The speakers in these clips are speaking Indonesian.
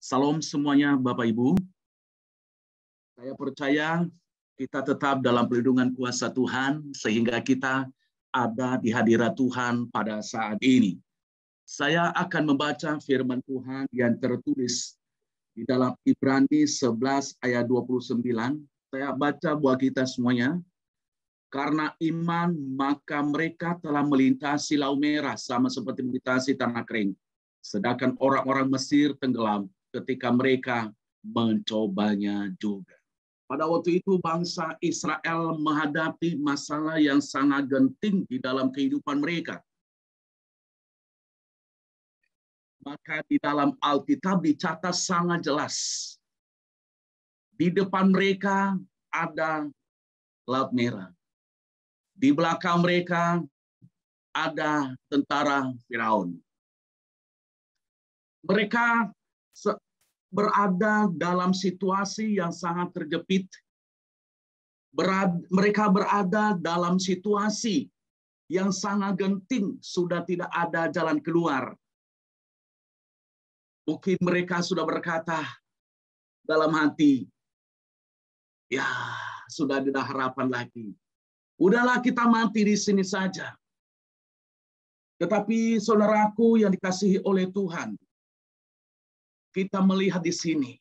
Salam semuanya Bapak Ibu. Saya percaya kita tetap dalam perlindungan kuasa Tuhan sehingga kita ada di hadirat Tuhan pada saat ini. Saya akan membaca firman Tuhan yang tertulis di dalam Ibrani 11 ayat 29. Saya baca buat kita semuanya. Karena iman maka mereka telah melintasi Laut Merah sama seperti melintasi tanah kering. Sedangkan orang-orang Mesir tenggelam ketika mereka mencobanya juga. Pada waktu itu bangsa Israel menghadapi masalah yang sangat genting di dalam kehidupan mereka. Maka di dalam Alkitab dicatat sangat jelas. Di depan mereka ada Laut Merah. Di belakang mereka ada tentara Firaun. Mereka berada dalam situasi yang sangat terjepit. Mereka berada dalam situasi yang sangat genting, sudah tidak ada jalan keluar. Mungkin mereka sudah berkata dalam hati, ya sudah tidak harapan lagi. Udahlah kita mati di sini saja. Tetapi saudaraku yang dikasihi oleh Tuhan, kita melihat di sini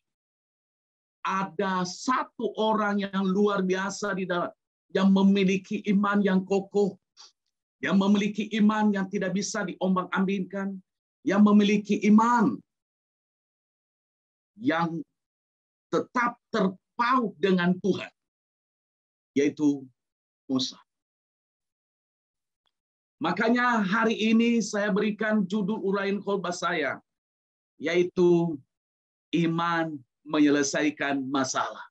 ada satu orang yang luar biasa di dalam, yang memiliki iman yang kokoh, yang memiliki iman yang tidak bisa diombang-ambingkan, yang memiliki iman yang tetap terpaut dengan Tuhan, yaitu Musa. Makanya hari ini saya berikan judul uraian khotbah saya, yaitu iman menyelesaikan masalah.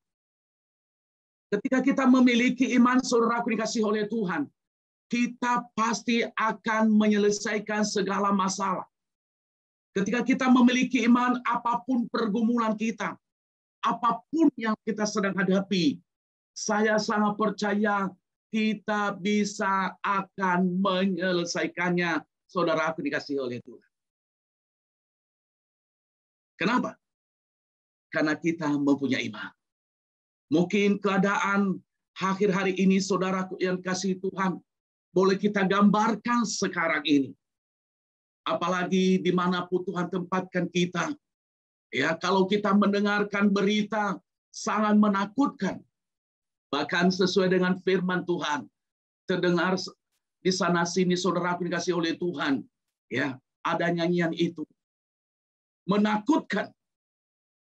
Ketika kita memiliki iman, saudaraku dikasihi oleh Tuhan, kita pasti akan menyelesaikan segala masalah. Ketika kita memiliki iman, apapun pergumulan kita, apapun yang kita sedang hadapi, saya sangat percaya kita bisa akan menyelesaikannya, saudaraku dikasihi oleh Tuhan. Kenapa? Karena kita mempunyai iman. Mungkin keadaan akhir hari ini, saudaraku yang kasih Tuhan, boleh kita gambarkan sekarang ini. Apalagi dimanapun Tuhan tempatkan kita. Ya, kalau kita mendengarkan berita sangat menakutkan. Bahkan sesuai dengan firman Tuhan, terdengar di sana sini saudaraku dikasih oleh Tuhan, ya, ada nyanyian itu menakutkan.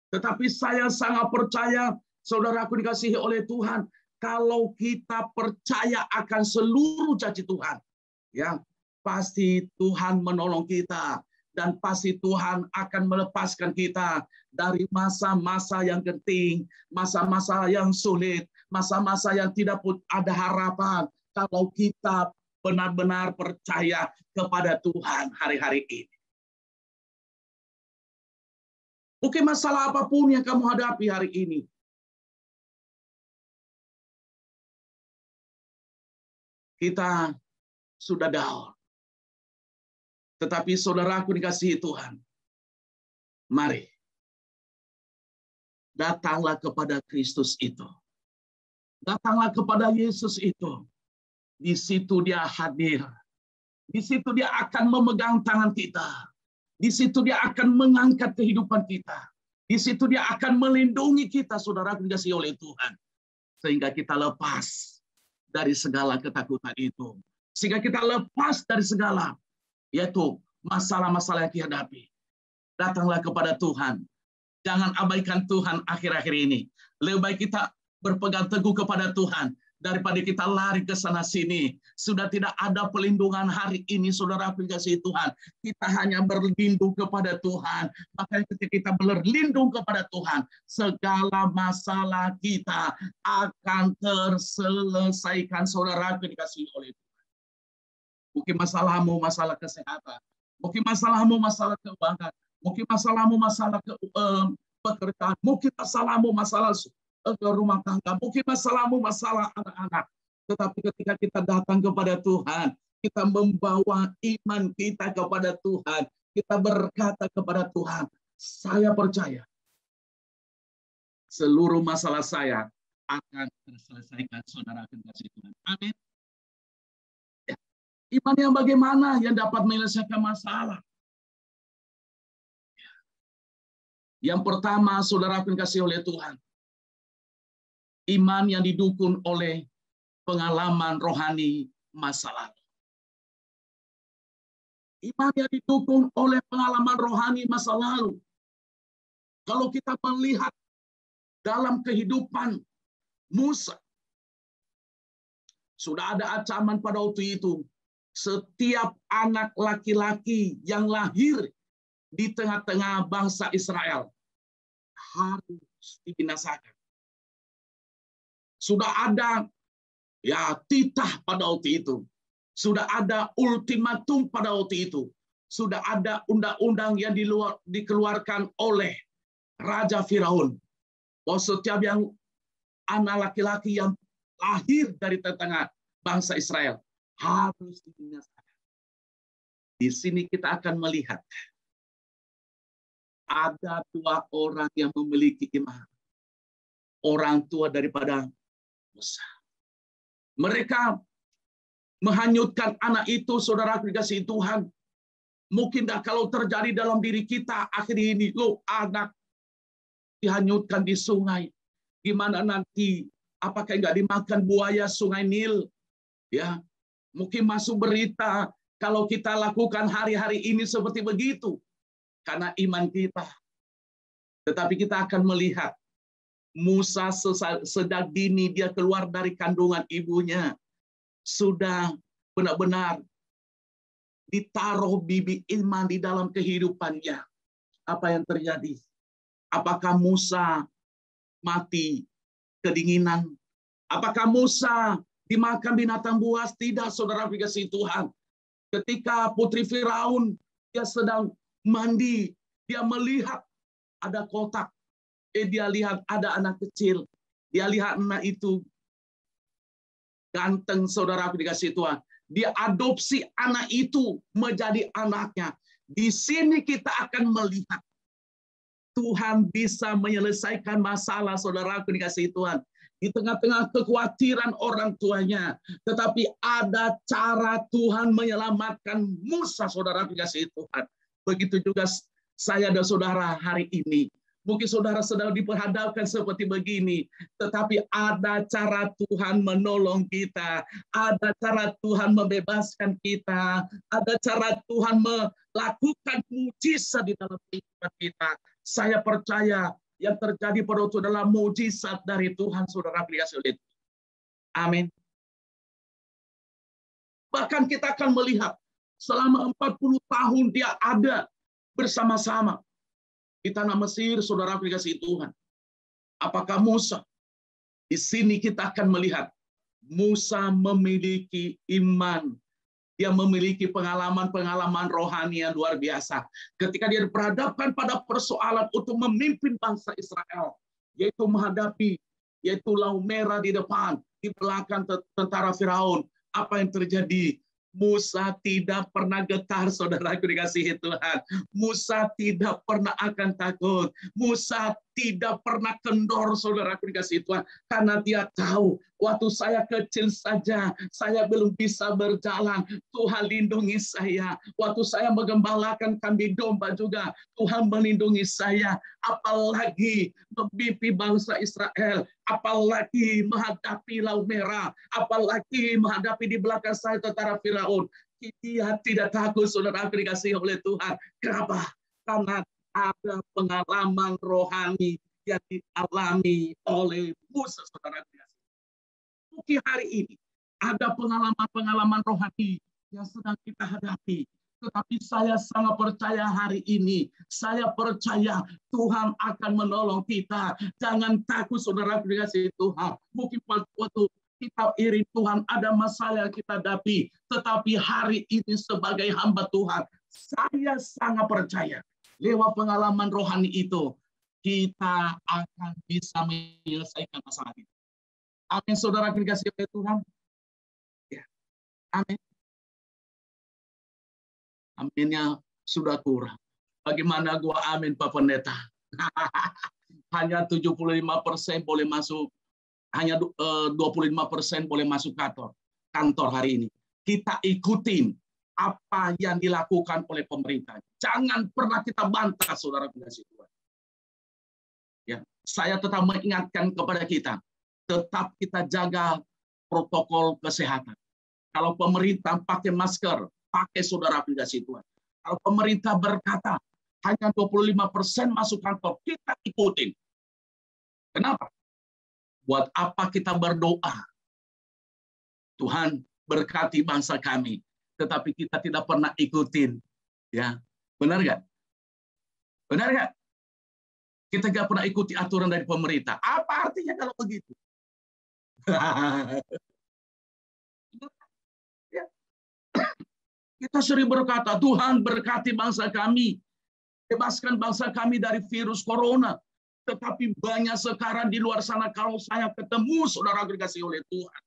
Tetapi saya sangat percaya saudaraku dikasihi oleh Tuhan, kalau kita percaya akan seluruh janji Tuhan, ya, pasti Tuhan menolong kita dan pasti Tuhan akan melepaskan kita dari masa-masa yang genting, masa-masa yang sulit, masa-masa yang tidak ada harapan, kalau kita benar-benar percaya kepada Tuhan hari-hari ini. Mungkin masalah apapun yang kamu hadapi hari ini, kita sudah down. Tetapi saudaraku dikasihi Tuhan, mari datanglah kepada Kristus itu. Datanglah kepada Yesus itu. Di situ dia hadir. Di situ dia akan memegang tangan kita. Di situ dia akan mengangkat kehidupan kita. Di situ dia akan melindungi kita, saudaraku dikasihi oleh Tuhan. Sehingga kita lepas dari segala ketakutan itu. Sehingga kita lepas dari segala, yaitu masalah-masalah yang dihadapi. Datanglah kepada Tuhan. Jangan abaikan Tuhan akhir-akhir ini. Lebih baik kita berpegang teguh kepada Tuhan daripada kita lari ke sana sini. Sudah tidak ada pelindungan hari ini, saudara dikasihi Tuhan. Kita hanya berlindung kepada Tuhan. Makanya ketika kita berlindung kepada Tuhan, segala masalah kita akan terselesaikan, saudara dikasihi oleh Tuhan. Mungkin masalahmu masalah kesehatan, mungkin masalahmu masalah keuangan, mungkin masalahmu masalah pekerjaan, mungkin masalahmu masalah rumah tangga, mungkin masalahmu masalah anak-anak. Tetapi ketika kita datang kepada Tuhan, kita membawa iman kita kepada Tuhan, kita berkata kepada Tuhan, saya percaya seluruh masalah saya akan terselesaikan, saudara kasih Tuhan. Amin. Ya. Iman yang bagaimana yang dapat menyelesaikan masalah? Yang pertama, saudara kasih oleh Tuhan, iman yang didukung oleh pengalaman rohani masa lalu. Iman yang didukung oleh pengalaman rohani masa lalu. Kalau kita melihat dalam kehidupan Musa, sudah ada ancaman pada waktu itu. Setiap anak laki-laki yang lahir di tengah-tengah bangsa Israel harus dibinasakan. Sudah ada titah pada waktu itu. Sudah ada ultimatum pada waktu itu. Sudah ada undang-undang yang dikeluarkan oleh Raja Firaun. Bahwa setiap yang anak laki-laki yang lahir dari tengah bangsa Israel harus dibinasakan. Di sini kita akan melihat ada dua orang yang memiliki iman. Orang tua daripada Musa. Mereka menghanyutkan anak itu, saudara dikasihi Tuhan. Mungkin kalau terjadi dalam diri kita akhir ini, anak dihanyutkan di sungai. Gimana nanti? Apakah nggak dimakan buaya sungai Nil? Ya, mungkin masuk berita kalau kita lakukan hari-hari ini seperti begitu. Karena iman kita. Tetapi kita akan melihat Musa sejak dini dia keluar dari kandungan ibunya. Sudah benar-benar ditaruh bibit iman di dalam kehidupannya. Apa yang terjadi? Apakah Musa mati kedinginan? Apakah Musa dimakan binatang buas? Tidak, saudara dikasihi Tuhan. Ketika putri Firaun dia sedang mandi, dia melihat ada kotak. Dia lihat ada anak kecil. Dia lihat anak itu ganteng, saudara dikasihi Tuhan. Dia adopsi anak itu menjadi anaknya. Di sini kita akan melihat Tuhan bisa menyelesaikan masalah, saudara dikasihi Tuhan. Di tengah-tengah kekhawatiran orang tuanya. Tetapi ada cara Tuhan menyelamatkan Musa, saudara dikasihi Tuhan. Begitu juga saya dan saudara hari ini. Mungkin saudara sedang diperhadapkan seperti begini. Tetapi ada cara Tuhan menolong kita. Ada cara Tuhan membebaskan kita. Ada cara Tuhan melakukan mujizat di dalam kehidupan kita. Saya percaya yang terjadi pada waktu adalah mujizat dari Tuhan, saudara dikasihi. Amin. Bahkan kita akan melihat selama 40 tahun dia ada bersama-sama di tanah Mesir, saudara dikasihi Tuhan. Apakah Musa? Di sini kita akan melihat Musa memiliki iman. Dia memiliki pengalaman-pengalaman rohani yang luar biasa. Ketika dia diperhadapkan pada persoalan untuk memimpin bangsa Israel, yaitu menghadapi, yaitu Laut Merah di depan, di belakang tentara Firaun. Apa yang terjadi? Musa tidak pernah getar, saudaraku dikasihi Tuhan. Musa tidak pernah akan takut. Musa tidak pernah kendor, saudaraku dikasihi Tuhan. Karena dia tahu, waktu saya kecil saja, saya belum bisa berjalan. Tuhan lindungi saya. Waktu saya menggembalakan kambing domba juga, Tuhan melindungi saya. Apalagi memimpin bangsa Israel. Apalagi menghadapi Laut Merah. Apalagi menghadapi di belakang saya tentara Firaun. Dia tidak takut, saudara dikasihi oleh Tuhan. Kenapa? Karena ada pengalaman rohani yang dialami oleh Musa, saudara dikasihi. Mungkin hari ini ada pengalaman-pengalaman rohani yang sedang kita hadapi. Tetapi saya sangat percaya hari ini. Saya percaya Tuhan akan menolong kita. Jangan takut, saudara dikasihi Tuhan. Mungkin waktu kita iri Tuhan, ada masalah yang kita hadapi. Tetapi hari ini sebagai hamba Tuhan, saya sangat percaya lewat pengalaman rohani itu, kita akan bisa menyelesaikan masalah itu. Amin, saudara dikasihi oleh Tuhan. Ya. Amin. Aminnya sudah kurang. Bagaimana gua amin, Pak Pendeta? hanya 75% boleh masuk, hanya 25% boleh masuk kantor hari ini. Kita ikutin apa yang dilakukan oleh pemerintah. Jangan pernah kita bantah, saudara kasih Tuhan. Ya, saya tetap mengingatkan kepada kita, tetap kita jaga protokol kesehatan. Kalau pemerintah pakai masker, pakai, saudara kasih Tuhan. Kalau pemerintah berkata hanya 25% masuk kantor, kita ikutin. Kenapa? Buat apa kita berdoa? Tuhan berkati bangsa kami, tetapi kita tidak pernah ikutin, ya, benar nggak? Benar nggak? Kita nggak pernah ikuti aturan dari pemerintah. Apa artinya kalau begitu? Ya. Kita sering berkata, Tuhan berkati bangsa kami, bebaskan bangsa kami dari virus corona. Tetapi banyak sekarang di luar sana, kalau saya ketemu saudara dikasih oleh Tuhan,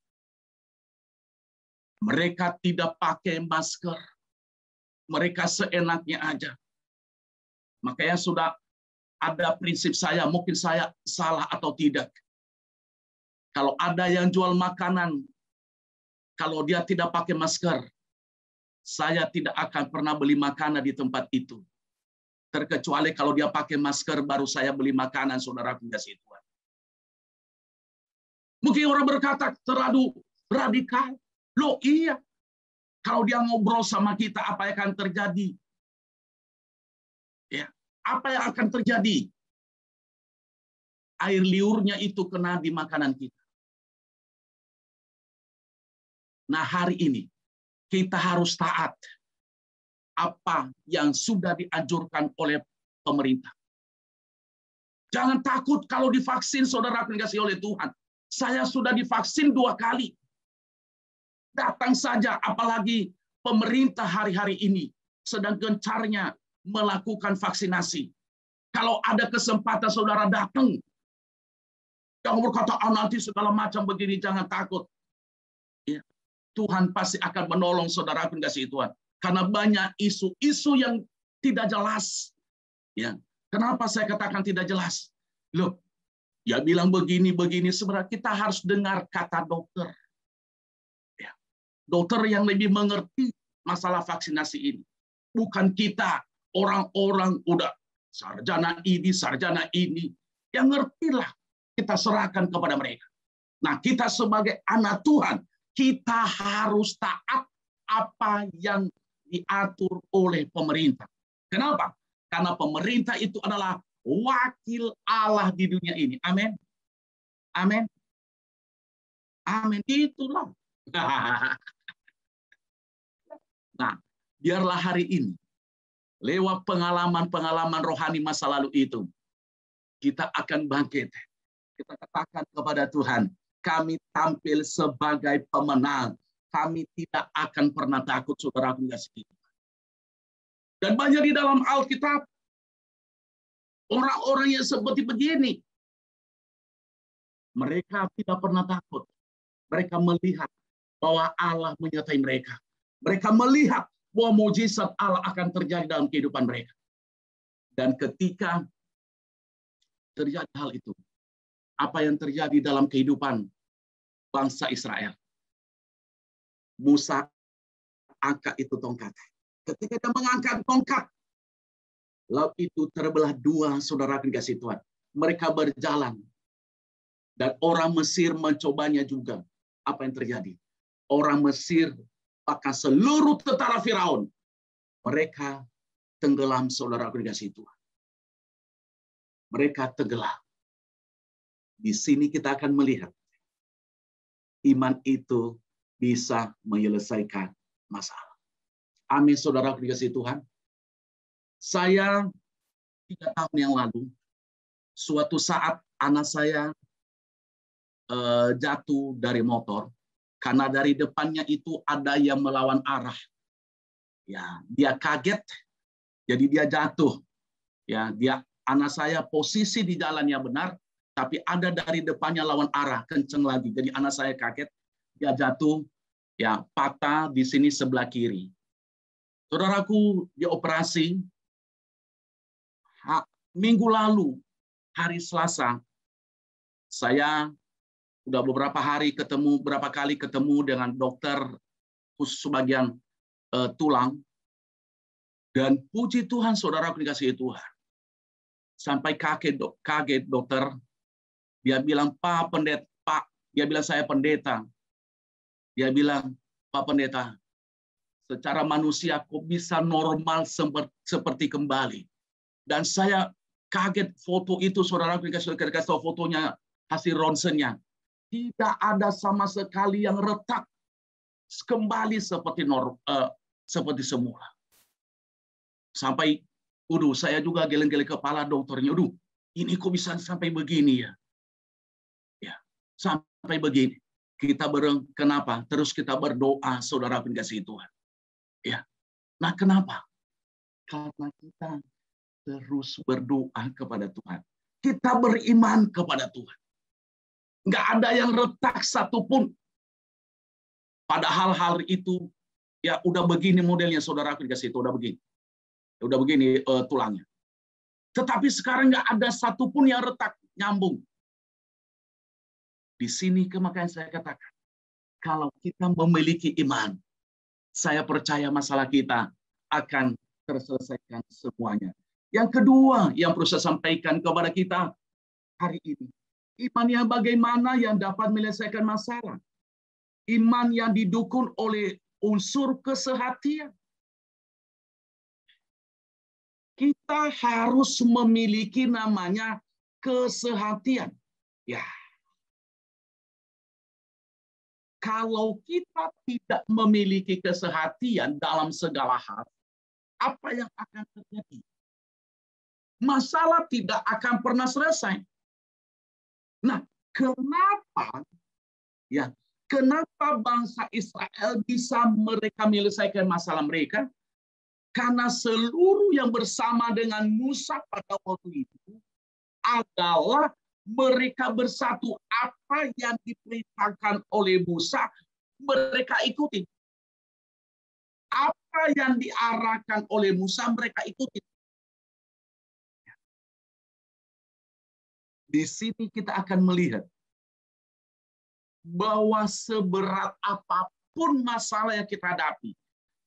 mereka tidak pakai masker. Mereka seenaknya aja. Makanya sudah ada prinsip saya, mungkin saya salah atau tidak. Kalau ada yang jual makanan, kalau dia tidak pakai masker, saya tidak akan pernah beli makanan di tempat itu. Terkecuali kalau dia pakai masker, baru saya beli makanan, saudara kasih Tuhan. Mungkin orang berkata terlalu radikal. Loh iya, kalau dia ngobrol sama kita, apa yang akan terjadi? Ya, apa yang akan terjadi? Air liurnya itu kena di makanan kita. Nah, hari ini kita harus taat apa yang sudah dianjurkan oleh pemerintah. Jangan takut kalau divaksin, saudara dikasih oleh Tuhan. Saya sudah divaksin 2 kali. Datang saja, apalagi pemerintah hari-hari ini sedang gencarnya melakukan vaksinasi. Kalau ada kesempatan saudara datang, jangan berkata, nanti segala macam begini, jangan takut. Ya, Tuhan pasti akan menolong saudara kasih Tuhan. Karena banyak isu-isu yang tidak jelas. Ya, kenapa saya katakan tidak jelas? Loh, ya bilang begini-begini, sebenarnya kita harus dengar kata dokter. Dokter yang lebih mengerti masalah vaksinasi ini. Bukan kita, orang-orang udah sarjana ini. Yang ngertilah, kita serahkan kepada mereka. Nah, kita sebagai anak Tuhan, kita harus taat apa yang diatur oleh pemerintah. Kenapa? Karena pemerintah itu adalah wakil Allah di dunia ini. Amin. Amin. Amin. Itulah. Nah, biarlah hari ini, lewat pengalaman-pengalaman rohani masa lalu itu, kita akan bangkit. Kita katakan kepada Tuhan, kami tampil sebagai pemenang. Kami tidak akan pernah takut, saudara kasih. Dan banyak di dalam Alkitab, orang-orang yang seperti begini, mereka tidak pernah takut. Mereka melihat bahwa Allah menyertai mereka. Mereka melihat bahwa mujizat Allah akan terjadi dalam kehidupan mereka. Dan ketika terjadi hal itu, apa yang terjadi dalam kehidupan bangsa Israel? Musa angkat itu tongkat. Ketika dia mengangkat tongkat, laut itu terbelah 2, saudara kasih Tuhan. Mereka berjalan. Dan orang Mesir mencobanya juga. Apa yang terjadi? Orang Mesir, bahkan seluruh tentara Firaun, mereka tenggelam, saudara kasih Tuhan. Mereka tenggelam. Di sini kita akan melihat iman itu bisa menyelesaikan masalah. Amin, saudara kasih Tuhan. Saya 3 tahun yang lalu, suatu saat anak saya jatuh dari motor. Karena dari depannya itu ada yang melawan arah. Ya, dia kaget, jadi dia jatuh. Ya, anak saya posisi di jalan yang benar, tapi ada dari depannya lawan arah, kenceng lagi. Jadi anak saya kaget, dia jatuh, ya patah di sini sebelah kiri. Saudaraku, dia operasi minggu lalu. hari Selasa, saya udah berapa kali ketemu dengan dokter khusus bagian tulang. Dan puji Tuhan, saudara dikasihi Tuhan. Sampai kaget dokter. Dia bilang, Pak, dia bilang saya pendeta. Dia bilang, Pak pendeta, secara manusia kok bisa normal seperti kembali. Dan saya kaget foto itu, saudara dikasih tahu fotonya, hasil ronsennya. Tidak ada sama sekali yang retak, kembali seperti semula. Sampai, saya juga geleng-geleng kepala dokternya. Ini kok bisa sampai begini ya? Ya, sampai begini. Kenapa? Terus kita berdoa, saudara dikasihi Tuhan. Ya. Nah, kenapa? Karena kita terus berdoa kepada Tuhan. Kita beriman kepada Tuhan. Nggak ada yang retak satupun. Padahal hal itu, ya udah begini modelnya, saudara dikasihi Tuhan, udah begini tulangnya. Tetapi sekarang nggak ada satupun yang retak, nyambung. Di sini makanya saya katakan, kalau kita memiliki iman, saya percaya masalah kita akan terselesaikan semuanya. Yang kedua yang perlu saya sampaikan kepada kita hari ini, iman yang bagaimana yang dapat menyelesaikan masalah. Iman yang didukung oleh unsur kesehatian. Kita harus memiliki namanya kesehatian. Ya. Kalau kita tidak memiliki kesehatian dalam segala hal, apa yang akan terjadi? Masalah tidak akan pernah selesai. Nah, kenapa bangsa Israel bisa mereka menyelesaikan masalah mereka? Karena seluruh yang bersama dengan Musa pada waktu itu adalah mereka bersatu. Apa yang diperintahkan oleh Musa, mereka ikuti. Apa yang diarahkan oleh Musa, mereka ikuti. Di sini kita akan melihat bahwa seberat apapun masalah yang kita hadapi,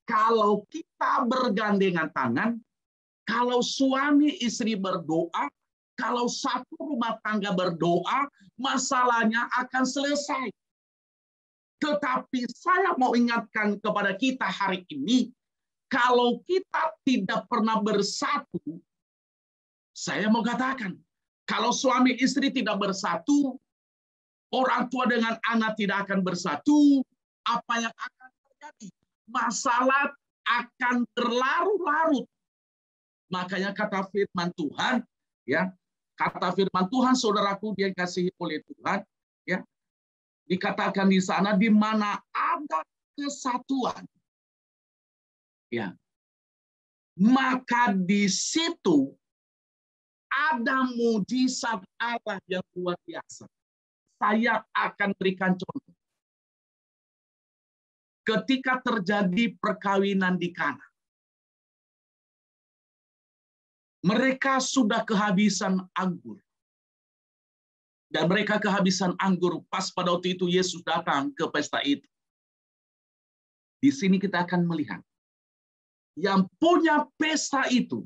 kalau kita bergandengan tangan, kalau suami istri berdoa, kalau satu rumah tangga berdoa, masalahnya akan selesai. Tetapi saya mau ingatkan kepada kita hari ini, kalau kita tidak pernah bersatu, saya mau katakan, kalau suami istri tidak bersatu, orang tua dengan anak tidak akan bersatu, apa yang akan terjadi? Masalah akan berlarut-larut. Makanya kata firman Tuhan, ya, kata firman Tuhan, saudaraku dia dikasihi oleh Tuhan, ya, dikatakan di sana di mana ada kesatuan, ya, maka di situ ada mujizat Allah yang luar biasa. Saya akan berikan contoh. Ketika terjadi perkawinan di Kana, mereka sudah kehabisan anggur. Dan mereka kehabisan anggur pas pada waktu itu Yesus datang ke pesta itu. Di sini kita akan melihat yang punya pesta itu,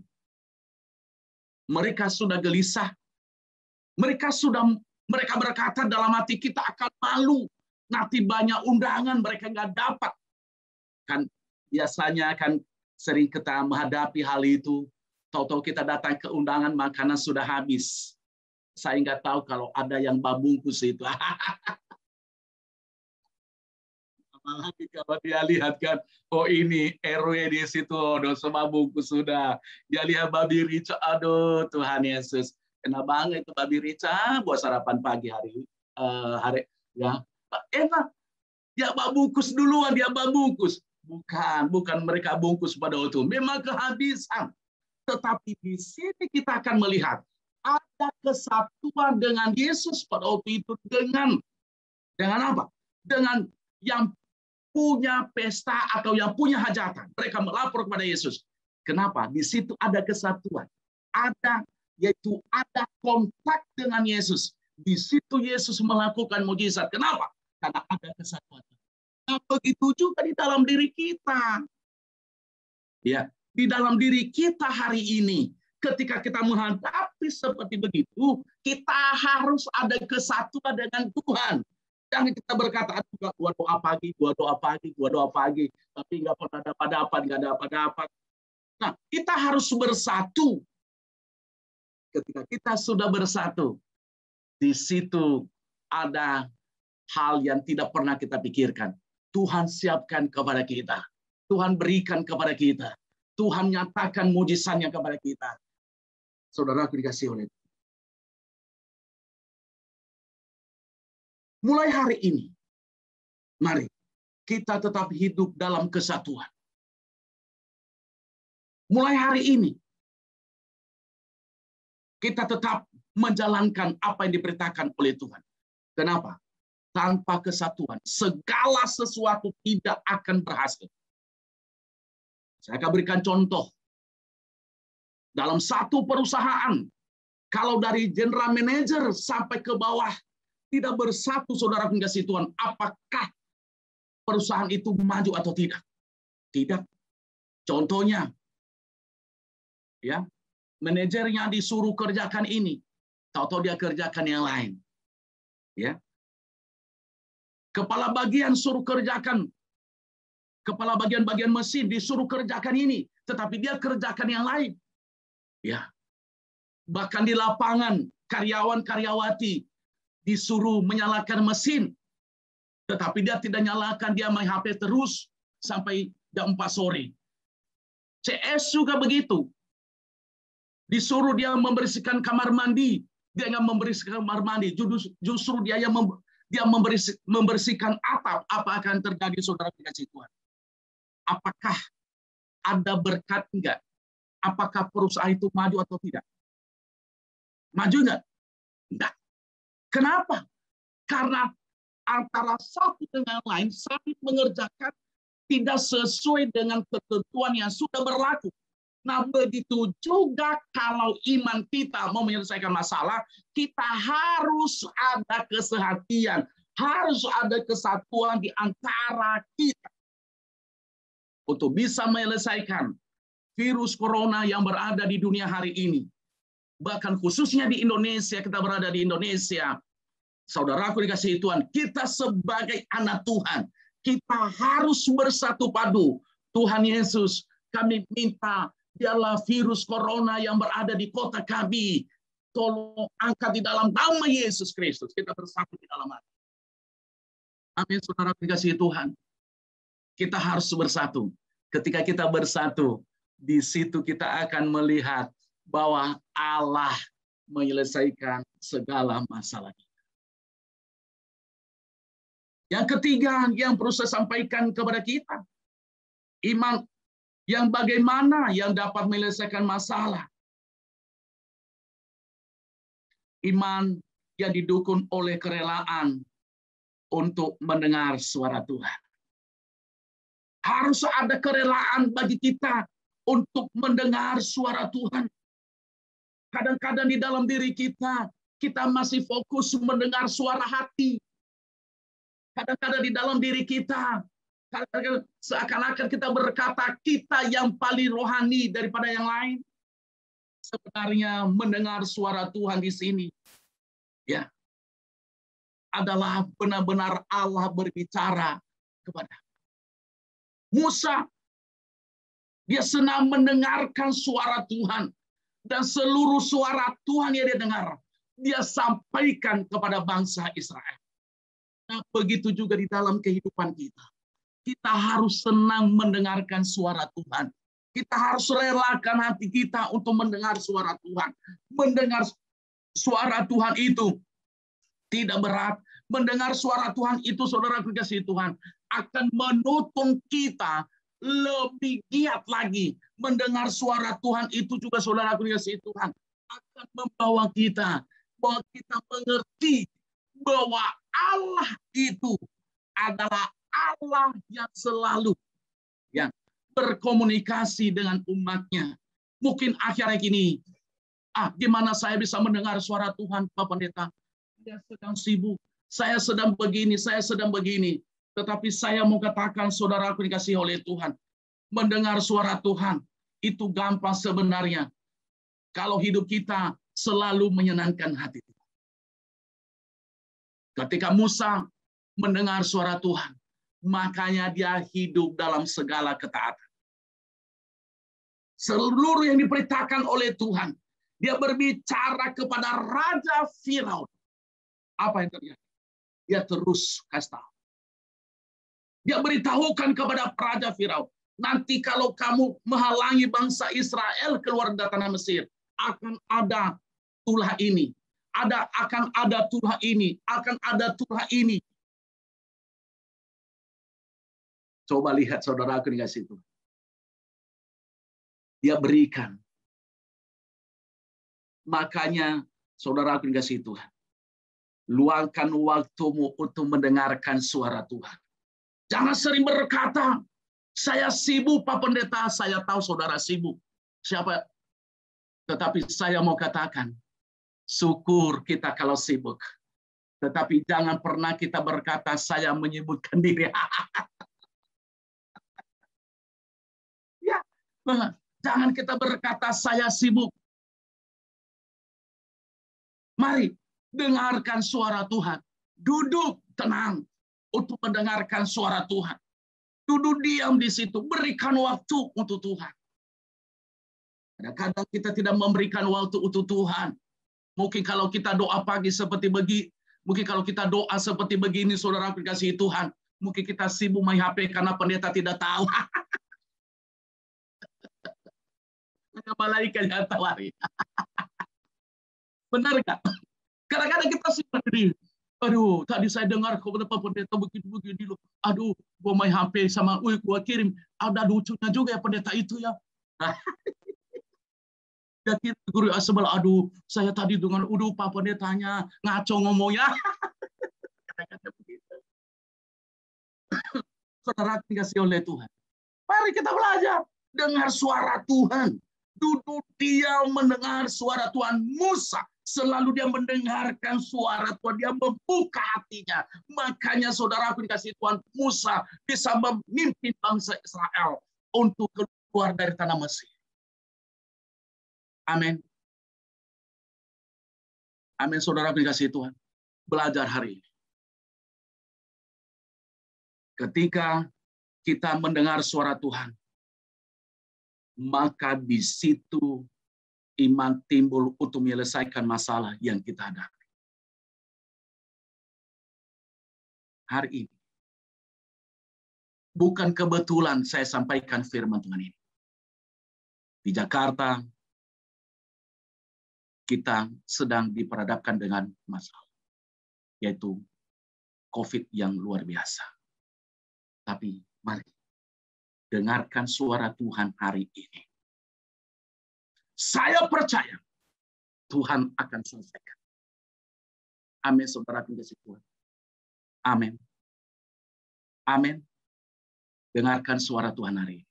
mereka sudah gelisah. Mereka berkata dalam hati, kita akan malu. Nanti banyak undangan mereka nggak dapat. Kan biasanya kan sering kita menghadapi hal itu. Tahu-tahu kita datang ke undangan makanan sudah habis. Saya nggak tahu kalau ada yang babungkus itu. Apalagi kalau dia lihat kan, oh ini RW di situ, dosa babungkus sudah. Dia lihat babi rica, aduh Tuhan Yesus. Enak banget itu babi rica buat sarapan pagi hari ya. Enak. Dia babungkus duluan, dia babungkus. Bukan mereka bungkus pada waktu itu. Memang kehabisan. Tetapi di sini kita akan melihat ada kesatuan dengan Yesus pada waktu itu dengan apa? Dengan yang punya pesta atau yang punya hajatan. Mereka melapor kepada Yesus. Kenapa? Di situ ada kesatuan. Ada yaitu ada kontak dengan Yesus. Di situ Yesus melakukan mujizat. Kenapa? Karena ada kesatuan. Nah, begitu juga di dalam diri kita. Ya, di dalam diri kita hari ini, ketika kita menghadapi seperti begitu, kita harus ada kesatuan dengan Tuhan. Jangan kita berkata, gua doa pagi, gua doa pagi, gua doa pagi, tapi nggak pernah dapat, nggak dapat. Nah, kita harus bersatu. Ketika kita sudah bersatu, di situ ada hal yang tidak pernah kita pikirkan. Tuhan siapkan kepada kita. Tuhan berikan kepada kita. Tuhan nyatakan mujizatnya kepada kita. Saudaraku dikasih oleh Tuhan. Mulai hari ini, mari kita tetap hidup dalam kesatuan. Mulai hari ini, kita tetap menjalankan apa yang diperintahkan oleh Tuhan. Kenapa? Tanpa kesatuan, segala sesuatu tidak akan berhasil. Saya akan berikan contoh. Dalam satu perusahaan, kalau dari general manager sampai ke bawah tidak bersatu, saudara kasih Tuhan, apakah perusahaan itu maju atau tidak? Tidak. Contohnya, ya, manajernya disuruh kerjakan ini, tahu-tahu dia kerjakan yang lain. Ya. Kepala bagian suruh kerjakan, kepala bagian mesin disuruh kerjakan ini, tetapi dia kerjakan yang lain. Ya. Bahkan di lapangan, karyawan-karyawati disuruh menyalakan mesin, tetapi dia tidak nyalakan, dia main HP terus sampai jam 4 sore. CS juga begitu. Disuruh dia membersihkan kamar mandi, dia nggak membersihkan kamar mandi, justru dia yang membersihkan atap. Apa akan terjadi, saudara dikasih Tuhan? Apakah ada berkat enggak? Apakah perusahaan itu maju atau tidak? Maju enggak? Enggak. Kenapa? Karena antara satu dengan lain saling mengerjakan tidak sesuai dengan ketentuan yang sudah berlaku. Nah, begitu juga kalau iman kita mau menyelesaikan masalah, kita harus ada kesehatian, harus ada kesatuan di antara kita untuk bisa menyelesaikan virus corona yang berada di dunia hari ini. Bahkan khususnya di Indonesia, kita berada di Indonesia. Saudaraku dikasihi Tuhan, kita sebagai anak Tuhan, kita harus bersatu padu. Tuhan Yesus, kami minta, biarlah virus corona yang berada di kota kami, tolong angkat di dalam nama Yesus Kristus. Kita bersatu di dalam hati. Amin, saudara dikasihi Tuhan. Kita harus bersatu. Ketika kita bersatu, di situ kita akan melihat bahwa Allah menyelesaikan segala masalah kita. Yang ketiga yang perlu saya sampaikan kepada kita, iman yang bagaimana yang dapat menyelesaikan masalah. Iman yang didukung oleh kerelaan untuk mendengar suara Tuhan. Harus ada kerelaan bagi kita untuk mendengar suara Tuhan. Kadang-kadang di dalam diri kita masih fokus mendengar suara hati. Kadang-kadang di dalam diri kita, seakan-akan kita berkata kita yang paling rohani daripada yang lain. Sebenarnya mendengar suara Tuhan di sini, ya, adalah benar-benar Allah berbicara kepada Musa. Dia senang mendengarkan suara Tuhan. Dan seluruh suara Tuhan yang dia dengar, dia sampaikan kepada bangsa Israel. Nah, begitu juga di dalam kehidupan kita. Kita harus senang mendengarkan suara Tuhan. Kita harus relakan hati kita untuk mendengar suara Tuhan. Mendengar suara Tuhan itu tidak berat. Mendengar suara Tuhan itu, saudara kasih Tuhan, akan menuntun kita lebih giat lagi. Mendengar suara Tuhan itu juga, saudara kasih Tuhan, akan membawa kita bahwa kita mengerti bahwa Allah itu adalah Allah yang selalu yang berkomunikasi dengan umatnya. Mungkin akhir-akhir ini Gimana saya bisa mendengar suara Tuhan, Pak Pendeta? Saya sedang sibuk, saya sedang begini, saya sedang begini. Tetapi saya mau katakan, saudaraku dikasihi oleh Tuhan, mendengar suara Tuhan itu gampang sebenarnya. Kalau hidup kita selalu menyenangkan hati Tuhan. Ketika Musa mendengar suara Tuhan, makanya dia hidup dalam segala ketaatan. Seluruh yang diperintahkan oleh Tuhan, dia berbicara kepada Raja Firaun. Apa yang terjadi? Dia terus kasih tahu. Dia beritahukan kepada Raja Firaun, nanti kalau kamu menghalangi bangsa Israel keluar dari tanah Mesir, akan ada tulah ini, akan ada tulah ini, akan ada tulah ini. Coba lihat saudaraku dikasih itu. Dia berikan. Makanya saudaraku dikasih Tuhan, luangkan waktumu untuk mendengarkan suara Tuhan. Jangan sering berkata, saya sibuk Pak Pendeta, saya tahu saudara sibuk. Siapa? Tetapi saya mau katakan, syukur kita kalau sibuk. Tetapi jangan pernah kita berkata, saya menyibukkan diri. Ya, jangan kita berkata, saya sibuk. Mari, dengarkan suara Tuhan. Duduk tenang untuk mendengarkan suara Tuhan. Duduk diam di situ, berikan waktu untuk Tuhan. Kadang-kadang kita tidak memberikan waktu untuk Tuhan. Mungkin kalau kita doa pagi seperti begini, mungkin kalau kita doa seperti begini, saudara dikasihi Tuhan, mungkin kita sibuk main HP karena pendeta tidak tahu. Hanya malaikat yang tawari. Benar nggak? Kadang-kadang kita sibuk diri. Aduh, tadi saya dengar kepada Pak Pendeta begini-begini loh. Aduh, gua main HP sama, gua kirim. Ada lucunya juga ya pendeta itu ya. Dia guru sebelah, aduh, saya tadi dengan Pak Pendetanya ngaco ngomongnya. Kadang-kadang begitu. Saudara dikasih oleh Tuhan. Mari kita belajar. Dengar suara Tuhan. Duduk diam mendengar suara Tuhan. Musa selalu dia mendengarkan suara Tuhan. Dia membuka hatinya. Makanya saudaraku dikasih Tuhan, Musa bisa memimpin bangsa Israel untuk keluar dari tanah Mesir. Amin. Amin, saudaraku dikasih Tuhan. Belajar hari ini. Ketika kita mendengar suara Tuhan, maka di situ iman timbul untuk menyelesaikan masalah yang kita hadapi. Hari ini, bukan kebetulan saya sampaikan firman Tuhan ini. Di Jakarta, kita sedang diperhadapkan dengan masalah, yaitu COVID yang luar biasa. Tapi mari, dengarkan suara Tuhan hari ini. Saya percaya Tuhan akan selesaikan. Amin, saudara kasih Tuhan. Amin. Amin. Dengarkan suara Tuhan hari ini.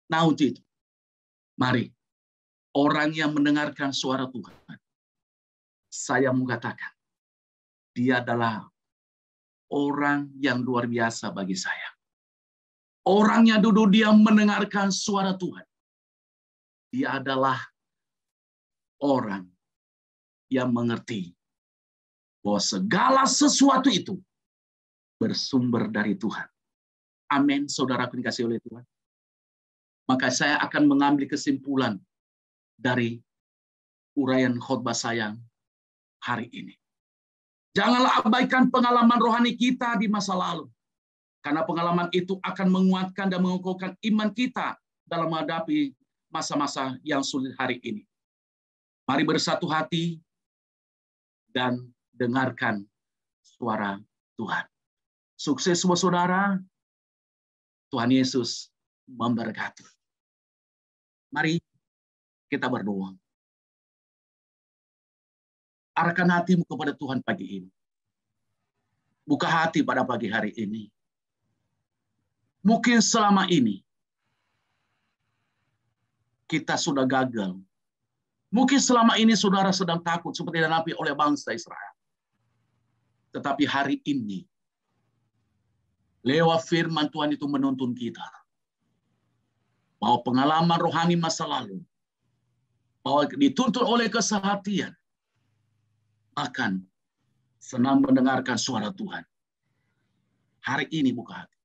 Nah, untuk itu, mari, orang yang mendengarkan suara Tuhan, saya mau katakan, dia adalah orang yang luar biasa bagi saya. Orangnya duduk diam mendengarkan suara Tuhan. Dia adalah orang yang mengerti bahwa segala sesuatu itu bersumber dari Tuhan. Amin, saudaraku dikasih oleh Tuhan. Maka saya akan mengambil kesimpulan dari uraian khotbah saya hari ini. Janganlah abaikan pengalaman rohani kita di masa lalu. Karena pengalaman itu akan menguatkan dan mengukuhkan iman kita dalam menghadapi masa-masa yang sulit hari ini. Mari bersatu hati dan dengarkan suara Tuhan. Sukses semua saudara. Tuhan Yesus memberkati. Mari kita berdoa. Arahkan hatimu kepada Tuhan pagi ini. Buka hati pada pagi hari ini. Mungkin selama ini kita sudah gagal Mungkin selama ini saudara sedang takut seperti dihadapi oleh bangsa Israel. Tetapi hari ini, lewat firman Tuhan itu menuntun kita. Bahwa pengalaman rohani masa lalu, bahwa dituntun oleh kesehatian, akan senang mendengarkan suara Tuhan. Hari ini buka hati.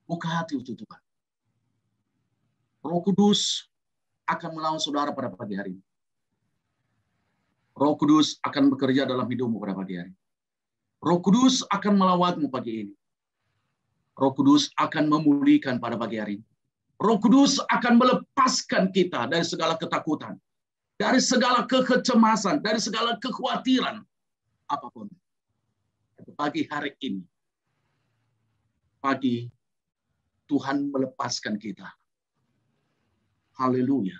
Buka hati untuk Tuhan. Roh Kudus akan melawan saudara pada pagi hari ini. Roh Kudus akan bekerja dalam hidupmu pada pagi hari. Roh Kudus akan melawatmu pagi ini. Roh Kudus akan memulihkan pada pagi hari ini. Roh Kudus akan melepaskan kita dari segala ketakutan, dari segala kecemasan, dari segala kekhawatiran apapun. Pagi hari ini, pagi Tuhan melepaskan kita. Haleluya.